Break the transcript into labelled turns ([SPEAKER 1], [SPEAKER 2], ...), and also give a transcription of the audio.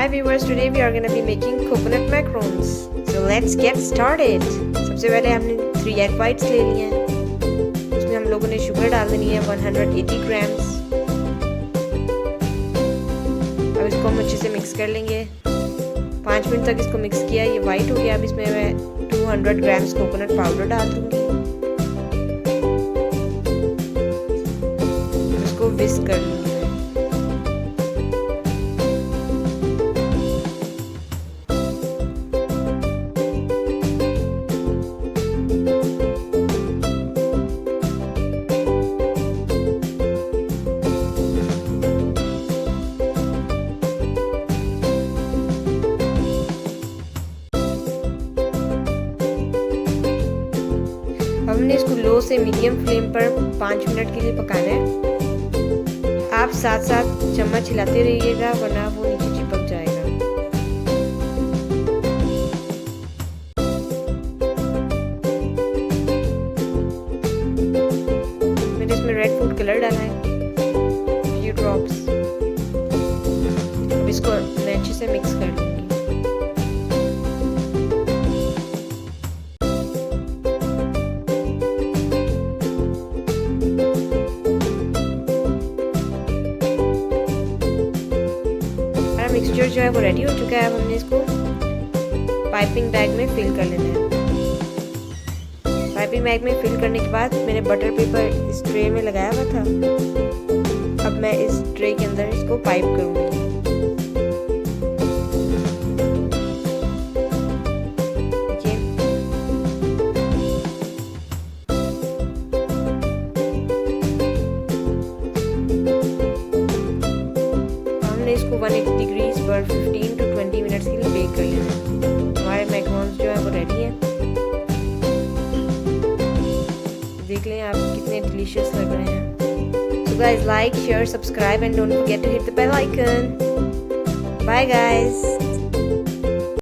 [SPEAKER 1] Hi viewers, today we are going to be making coconut macaroons. So let's get started. सबसे पहले हमने 3 egg whites ले लिए हैं. उसमें हम लोगों ने शुगर डाल देनी है 180 grams. अब इसको हम अच्छे से मिक्स कर लेंगे. 5 मिनट तक इसको मिक्स किया, ये वाइट हो गया. अब इसमें मैं 200 grams कोकोनट पाउडर डाल दूंगी. इसको विस्क कर लूँगी. हमने इसको लो से मीडियम फ्लेम पर 5 मिनट के लिए पकाना है. आप साथ साथ चम्मच हिलाते रहिएगा वरना वो नीचे चिपक जाएगा. मैंने इसमें रेड फूड कलर डाला है, फ्यू ड्रॉप्स. अब इसको मैं अच्छे से मिक्स कर लूँगी. मिक्सचर जो है वो रेडी हो चुका है. अब हमने इसको पाइपिंग बैग में फिल कर लेना है. पाइपिंग बैग में फिल करने के बाद मैंने बटर पेपर इस ट्रे में लगाया हुआ था. अब मैं इस ट्रे के अंदर इसको पाइप करूँगी. इसको 180 डिग्रीज पर 15 to 20 मिनट्स के लिए बेक कर लेना है. हमारे मैकरोन्स जो है वो रेडी है. देख लें आप कितने डिलीशियस लग रहे हैं. So guys, like, share, subscribe and don't forget to hit the bell icon. Bye guys.